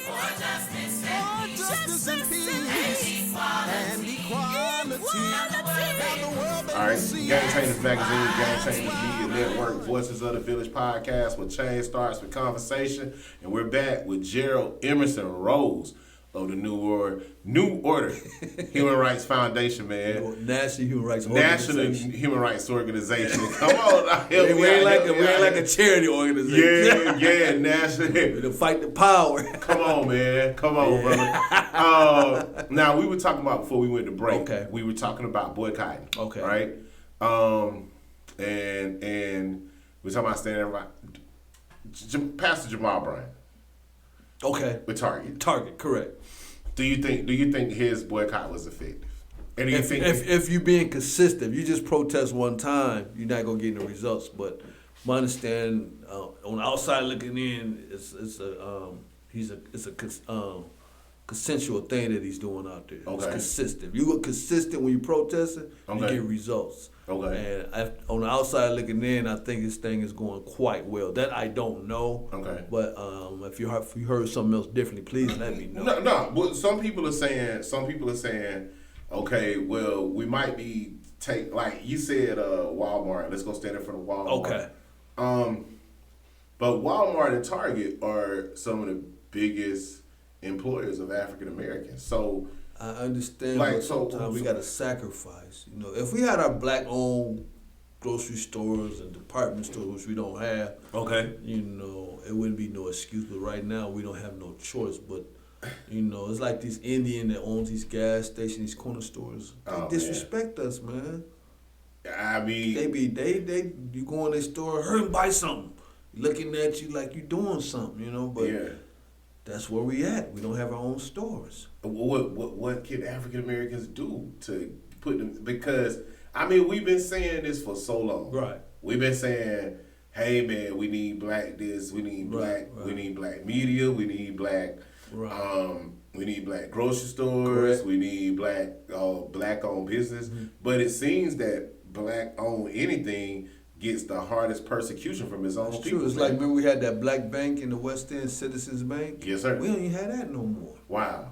For justice and peace and equality. All right, Game Changers Magazine, Game Changers Media Network, Voices of the Village podcast, where change starts with conversation. And we're back with Gerald Emerson Rose of the New Order Human Rights Foundation, man. National Human Rights National Organization. Human Rights Organization. Come on, we ain't like a charity organization. Yeah, national. To fight the power. Come on, man. Come on, brother. Now, we were talking about, before we went to break, we were talking about boycotting. Okay. Right? And we were talking about standing right. Pastor Jamal Bryant. Okay. With Target. Target, correct. Do you think his boycott was effective? And do you think if you're being consistent, if you just protest one time, you're not gonna get no results. But my understanding, on the outside looking in, it's a consensual thing that he's doing out there. Okay. It's consistent. If you were consistent when you protesting, you get results. Okay. And on the outside looking in, I think this thing is going quite well. That I don't know. Okay. But if you heard something else differently, please let me know. No. But some people are saying, okay, well, we might be like you said, Walmart. Let's go stand in front of Walmart. Okay. But Walmart and Target are some of the biggest employers of African Americans. So I understand, but sometimes we got to sacrifice. You know, if we had our black-owned grocery stores and department stores, which we don't have, you know, it wouldn't be no excuse. But right now, we don't have no choice. But, you know, it's like this Indian that owns these gas stations, these corner stores. They disrespect us, man. I mean, you go in their store, hurry and buy something, looking at you like you doing something, you know. But that's where we at. We don't have our own stores. What can African Americans do to put them? Because I mean, we've been saying this for so long. Right. We've been saying, hey man, we need black this, we need black, we need black media, we need black, we need black grocery stores, Correct. we need black owned business. Mm-hmm. But it seems that black owned anything gets the hardest persecution from his own people. True. It's like, remember we had that black bank in the West End, Citizens Bank? Yes, sir. We don't even have that no more. Wow.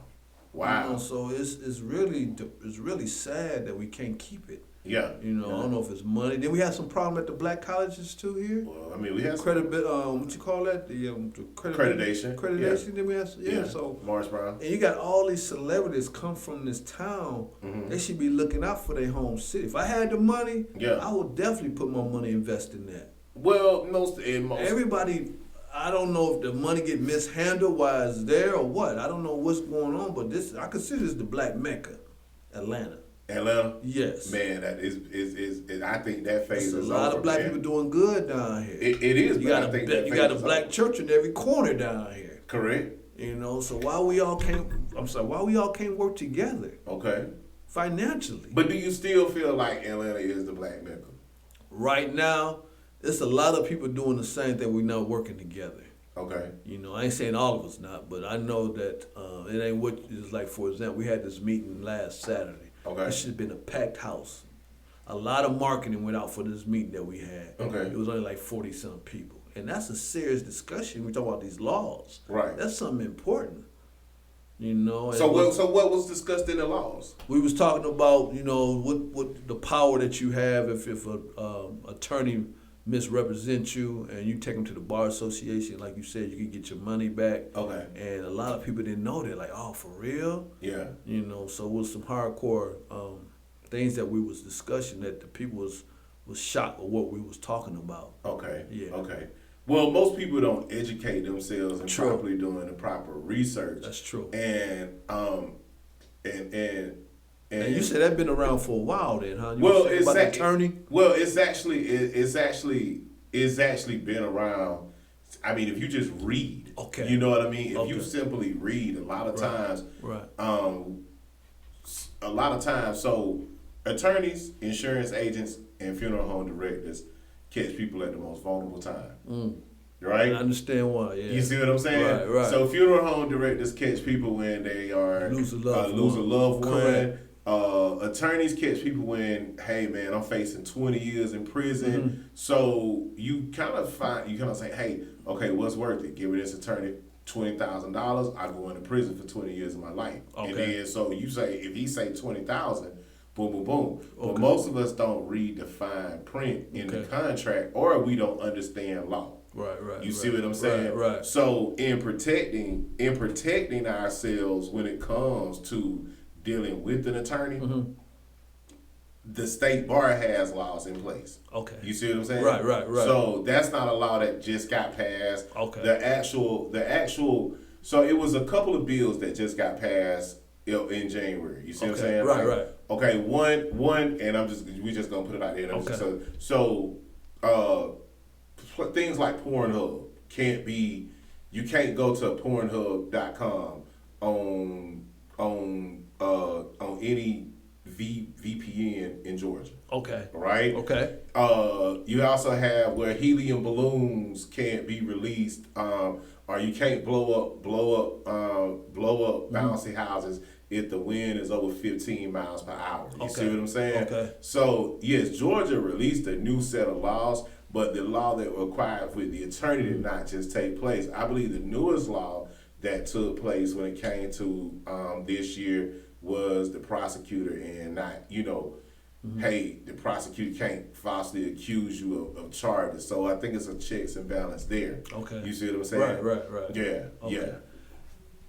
You know, so it's really sad that we can't keep it. Yeah. You know, I don't know if it's money. Then we had some problem at the black colleges too here. Well, I mean, we had what you call that? The accreditation. Accreditation. Then we had so Morris Brown. And you got all these celebrities come from this town. Mm-hmm. They should be looking out for their home city. If I had the money, I would definitely put my money invest in that. Well, most everybody. I don't know if the money get mishandled while it's there or what. I don't know what's going on, but I consider this the black Mecca, Atlanta. Yes. Man, that is I think that phase is over. There's a lot of black people doing good down here. It is, you but I think you got a black church in every corner down here. Correct. You know, so why we all can't work together? Okay. Financially. But do you still feel like Atlanta is the black Mecca? Right now, there's a lot of people doing the same thing. We're not working together. Okay. You know, I ain't saying all of us not, but I know that it ain't what it's like. For example, we had this meeting last Saturday. Okay. It should have been a packed house. A lot of marketing went out for this meeting that we had. Okay. It was only like 40-some people. And that's a serious discussion. We talk about these laws. Right. That's something important. You know. So what was discussed in the laws? We was talking about, you know, what the power that you have if a attorney misrepresent you and you take them to the bar association, like you said, you can get your money back. Okay. And a lot of people didn't know that, like, oh, for real? Yeah. You know, so it was some hardcore things that we was discussing that the people was shocked with what we was talking about. Okay. Yeah. Okay. Well, most people don't educate themselves and properly doing the proper research. That's true. And you said that been around for a while, then, huh? Attorney. Well, it's actually been around. I mean, if you just read, okay, you know what I mean. If you simply read, a lot of times, so attorneys, insurance agents, and funeral home directors catch people at the most vulnerable time. Right? I understand why, yeah. You see what I'm saying? Right. So funeral home directors catch people when they are lose a loved one. Correct. Attorneys catch people when, hey man, I'm facing 20 years in prison. Mm-hmm. So you kind of say, hey, okay, what's worth it? Give me this attorney $20,000, I go into prison for 20 years of my life. Okay. And then so you say if he say 20,000, boom, boom, boom. Okay. But most of us don't read the fine print in the contract, or we don't understand law. Right. You see what I'm saying? Right. So in protecting ourselves when it comes to dealing with an attorney, the state bar has laws in place. Okay. You see what I'm saying? Right. So that's not a law that just got passed. Okay. The actual. So it was a couple of bills that just got passed in January. You see what I'm saying? Right. Okay. One, and we just gonna put it out there. Okay. So things like Pornhub can't be. You can't go to Pornhub.com on any VPN in Georgia. Okay. Right? Okay. You also have where helium balloons can't be released, or you can't blow up bouncy houses if the wind is over 15 miles per hour. You see what I'm saying? Okay. So yes, Georgia released a new set of laws, but the law that required for the attorney did not just take place. I believe the newest law that took place when it came to this year was the prosecutor, and not, hey, the prosecutor can't falsely accuse you of charges. So I think it's a checks and balance there. Okay. You see what I'm saying? Right. Yeah, yeah.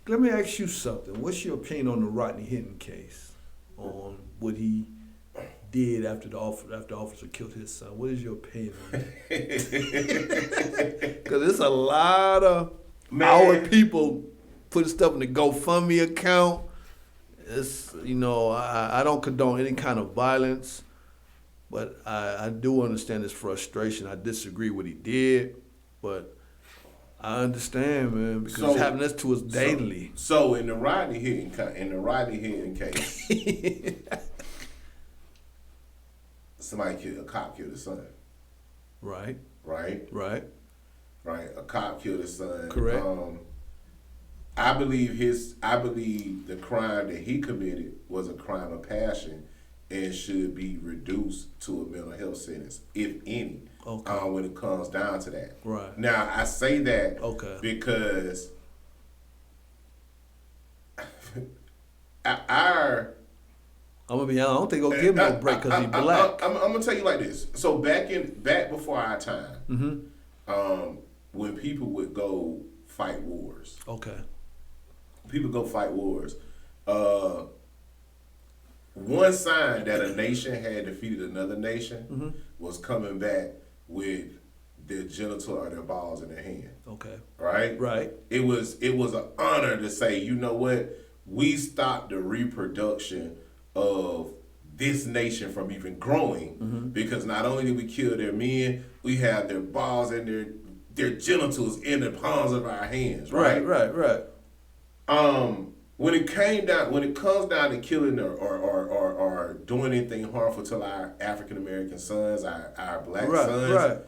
Let me ask you something. What's your opinion on the Rodney Hinton case? On what he did after the officer killed his son? What is your opinion on that? Because there's a lot of our people putting stuff in the GoFundMe account. It's, I don't condone any kind of violence, but I do understand his frustration. I disagree with what he did, but I understand, man, because it's happening to us daily. So in the Rodney Hinton case, a cop killed his son. Right. A cop killed his son. Correct. I believe the crime that he committed was a crime of passion and should be reduced to a mental health sentence, if any. Okay. When it comes down to that. Right. Now I say that because I'm gonna be honest, I don't think he'll give him no break because he's black. I'm gonna tell you like this. So back before our time, when people would go fight wars. Okay. People go fight wars. One sign that a nation had defeated another nation was coming back with their genital or their balls in their hand. Okay. Right? It was an honor to say, you know what? We stopped the reproduction of this nation from even growing because not only did we kill their men, we have their balls and their genitals in the palms of our hands. Right. When it comes down to killing or doing anything harmful to our African American sons, our black sons,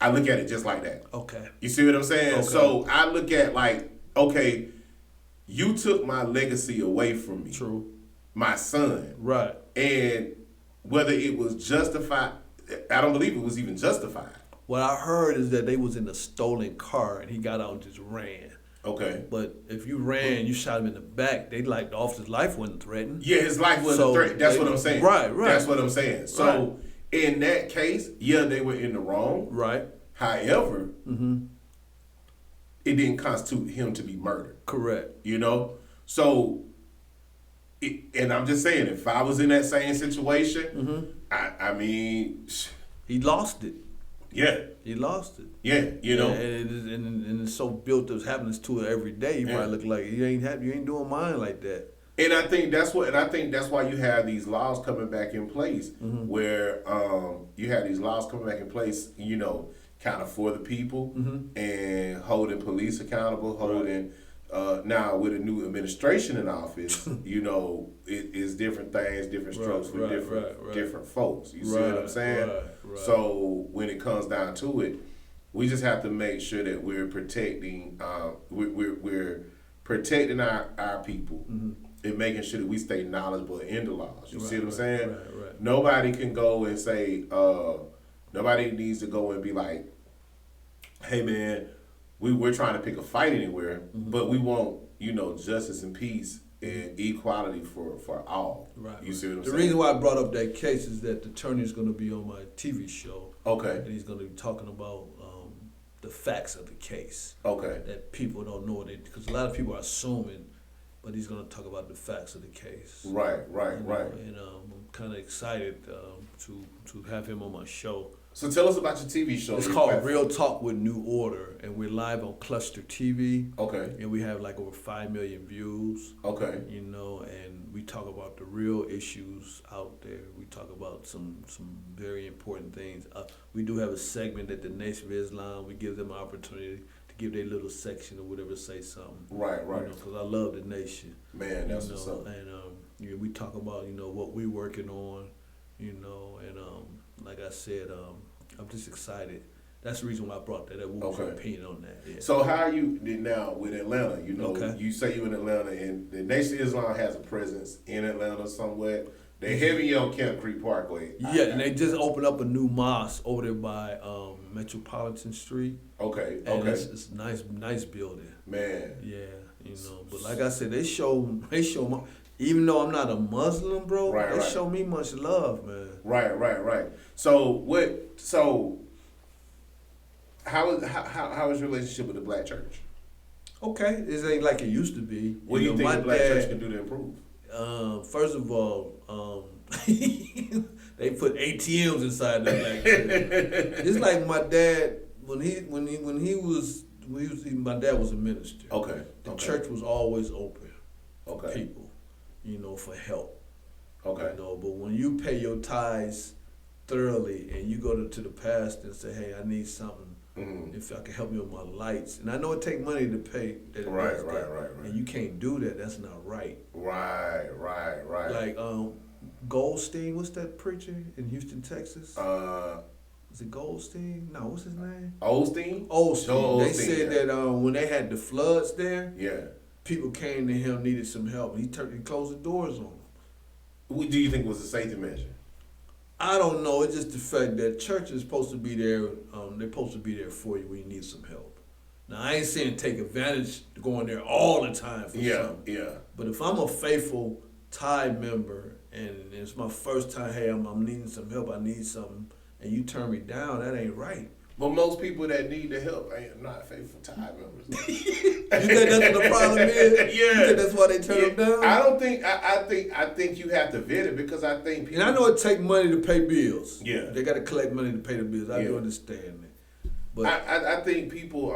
I look at it just like that. Okay. You see what I'm saying? Okay. So I look at you took my legacy away from me. True. My son. Right. And whether it was justified, I don't believe it was even justified. What I heard is that they was in a stolen car and he got out and just ran. Okay. But if you ran, you shot him in the back, the officer's life wasn't threatened. Yeah, his life wasn't threatened. That's what I'm saying. Right. That's what I'm saying. So in that case, they were in the wrong. Right. However, it didn't constitute him to be murdered. Correct. So, and I'm just saying, if I was in that same situation, I mean, he lost it. Yeah. He lost it. Yeah, And it's so built up, happens to it every day. You might look like you ain't doing mine like that. And I think that's why you have these laws coming back in place, where you have these laws coming back in place, kind of for the people and holding police accountable, holding. Now with a new administration in office, it is different things, different strokes for different folks. You see what I'm saying? Right. So when it comes down to it, we just have to make sure that we're protecting we're protecting our people and making sure that we stay knowledgeable in the laws. You see what I'm saying? Right. Nobody can go and say nobody needs to go and be like, hey man, we're trying to pick a fight anywhere, but we want, justice and peace and equality for all. Right. You see what I'm saying? The reason why I brought up that case is that the attorney is going to be on my TV show. Okay. And he's going to be talking about the facts of the case. Okay. That people don't know because a lot of people are assuming, but he's going to talk about the facts of the case. Right. And I'm kind of excited to have him on my show. So tell us about your TV show. It's called Real Talk with New Order, and we're live on Cluster TV. Okay. And we have like over 5 million views. Okay. And we talk about the real issues out there. We talk about some very important things. We do have a segment at the Nation of Islam. We give them an opportunity to give their little section or whatever, say something. Right. Because I love the nation. Man, that's what's up. And we talk about what we're working on, and like I said, I'm just excited. That's the reason why I brought that up. What was your opinion on that? Yeah. So how are you now with Atlanta? Okay. You say you're in Atlanta, and the Nation of Islam has a presence in Atlanta somewhere. They heavy on Camp Creek Parkway. Yeah, and they just opened up a new mosque over there by Metropolitan Street. Okay. And it's a nice building. Man. Yeah, But like I said, they show even though I'm not a Muslim, bro, they show me much love, man. Right. So how is your relationship with the black church? Okay, it ain't like it used to be. What do you think the black church can do to improve? First of all, they put ATMs inside the black church. It's like my dad my dad was a minister. Okay. The church was always open. Okay. People, for help. Okay. But when you pay your tithes thoroughly and you go to the pastor and say, hey, I need something. Mm-hmm. If I can help you with my lights. And I know it takes money to pay. Right. And you can't do that. That's not right. Right. Like Goldstein, what's that preacher in Houston, Texas? Is it Goldstein? No, what's his name? Osteen. They said that when they had the floods there, people came to him, needed some help. He closed the doors on them. What do you think was a safety measure? I don't know. It's just the fact that church is supposed to be there. They're supposed to be there for you when you need some help. Now, I ain't saying take advantage of going there all the time for something. Yeah. But if I'm a faithful tithe member and it's my first time, hey, I'm needing some help, I need something, and you turn me down, that ain't right. But most people that need the help ain't not faithful tithe members. You think that's what the problem is? Yeah. You think that's why they turn them down? I don't think. I think you have to vet it because I think people. And I know it takes money to pay bills. Yeah. They got to collect money to pay the bills. I do understand that. But I think people,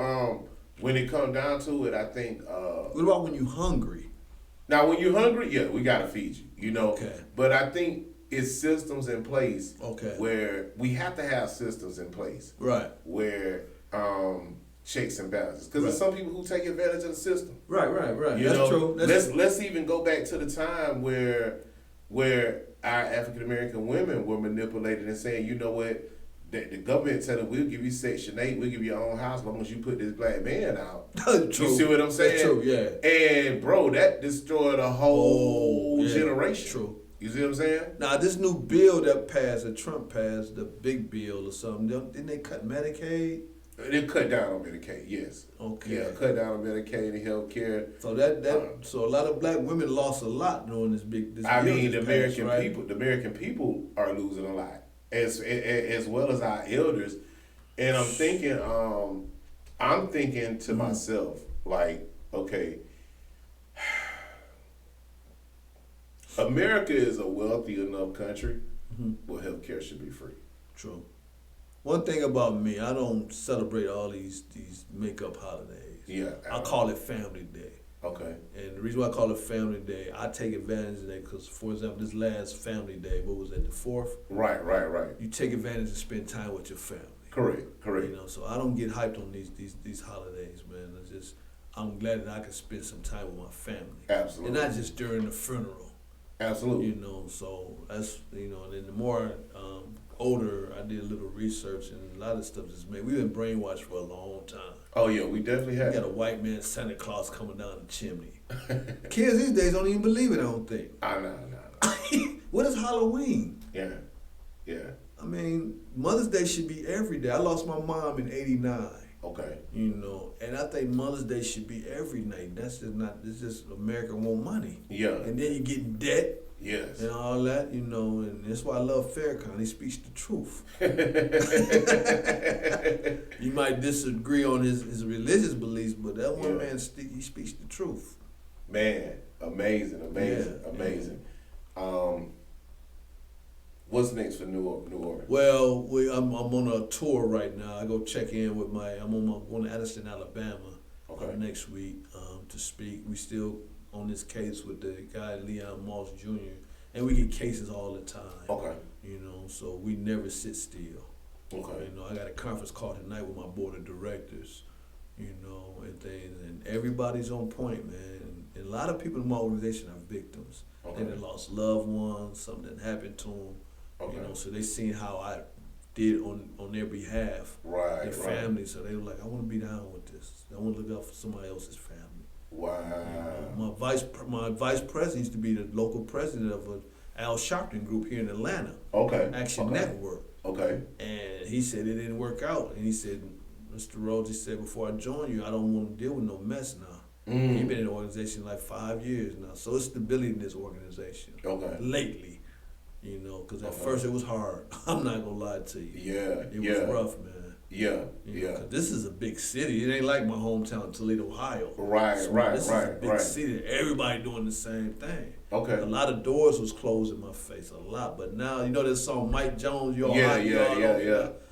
when it comes down to it, I think. What about when you're hungry? Now, when you're hungry, we gotta feed you. Okay. But I think it's systems in place. Okay. Where we have to have systems in place. Right. Where checks and balances, because there's some people who take advantage of the system. Right. That's true. Let's even go back to the time where our African American women were manipulated and saying, you know what, the government said that we'll give you Section 8, we'll give you your own house as long as you put this black man out. True. You see what I'm saying? That's true, yeah. And bro, that destroyed a whole generation. True. You see what I'm saying? Now, this new bill that Trump passed, the big bill or something, didn't they cut Medicaid? They cut down on Medicaid, yes. Okay. Yeah, cut down on Medicaid and health care. So so a lot of black women lost a lot during this big. The American people are losing a lot, as well as our elders. And I'm thinking to myself, like, okay, America is a wealthy enough country where health care should be free. True. One thing about me, I don't celebrate all these makeup holidays. Yeah. I call it Family Day. Okay. And the reason why I call it Family Day, I take advantage of that because, for example, this last Family Day, what was that, the 4th? Right. You take advantage and spend time with your family. Correct. So I don't get hyped on these holidays, man. I'm glad that I can spend some time with my family. Absolutely. And not just during the funeral. Absolutely. So that's, and then the more older, I did a little research, and a lot of stuff is made. We've been brainwashed for a long time. Oh yeah, we definitely have. We got a white man Santa Claus coming down the chimney. Kids these days don't even believe it, I don't think. No. What is Halloween? Yeah. I mean, Mother's Day should be every day. I lost my mom in '89. Okay. You know, and I think Mother's Day should be every night. That's just not. It's just America want money. Yeah. And then you get in debt. Yes. And all that, you know, and that's why I love Farrakhan. He speaks the truth. You might disagree on his religious beliefs, but that one man, he speaks the truth. Man, amazing. What's next for New Orleans? Well, I'm on a tour right now. I go check in with going to Addison, Alabama next week to speak. We still on this case with the guy Leon Moss Jr. and we get cases all the time. Okay. You know, so we never sit still. Okay. You know, I got a conference call tonight with my board of directors. You know, and things, and everybody's on point, man. And a lot of people in my organization are victims. Okay. They lost loved ones, something happened to them. Okay. You know, so they seen how I did on their behalf, their family. So they were like, I want to be down with this. I want to look out for somebody else's family. Wow. You know, my vice president used to be the local president of a Al Sharpton group here in Atlanta. Okay. Action Network. Okay. And he said it didn't work out. And he said, Mr. Rhodes, he said, before I join you, I don't want to deal with no mess now. He's been in the organization like 5 years now. So it's stability in this organization. Okay. Lately. You know, because at first it was hard. I'm not going to lie to you. Yeah. It was rough, man. Yeah, you know, 'cause this is a big city. It ain't like my hometown, Toledo, Ohio. This is a big city. Everybody doing the same thing. Okay. A lot of doors was closed in my face, a lot. But now, you know that song, Mike Jones, You're Hot.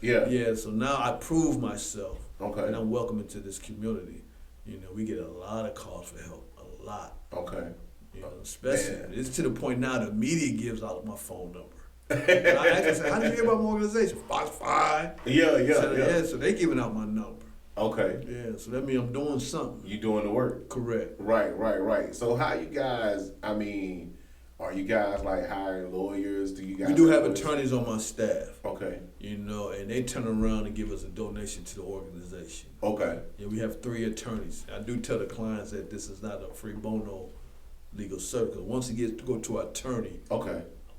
Yeah, so now I prove myself. Okay. And I'm welcome into this community. You know, we get a lot of calls for help. A lot. Okay. You know, especially, it's to the point now the media gives out my phone number. And I actually said, how did you hear about my organization? Fox 5. Yeah, so they giving out my number. Okay. Yeah, so that means I'm doing something. You doing the work. Correct. Right. So how you guys, I mean, are you guys like hiring lawyers? Do you guys? We do have attorneys on my staff. Okay. You know, and they turn around and give us a donation to the organization. Okay. Yeah, we have 3 attorneys. I do tell the clients that this is not a free bono legal service. Once it gets to go to an attorney,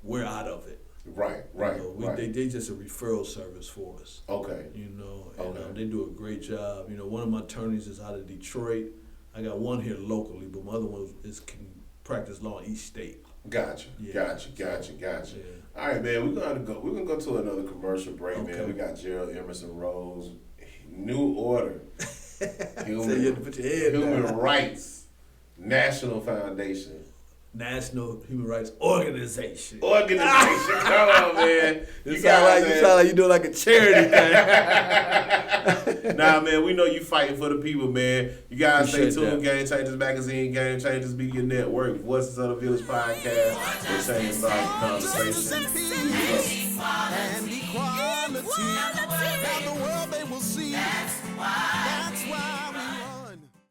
we're out of it. Right. You know, they just a referral service for us. Okay. You know, and they do a great job. You know, one of my attorneys is out of Detroit. I got one here locally, but my other one can practice law in each state. Gotcha. Yeah. All right, man. We're gonna go to another commercial break, man. We got Gerald Emerson Rose, New Order, Human Rights National Foundation. National Human Rights Organization. Come on, man. You sound like you doing like a charity thing. Nah, man, we know you fighting for the people, man. You guys stay tuned. Game Changers Magazine, Game Changers Media Network, Voices of the Village Podcast. We're saying about the conversation. And equality.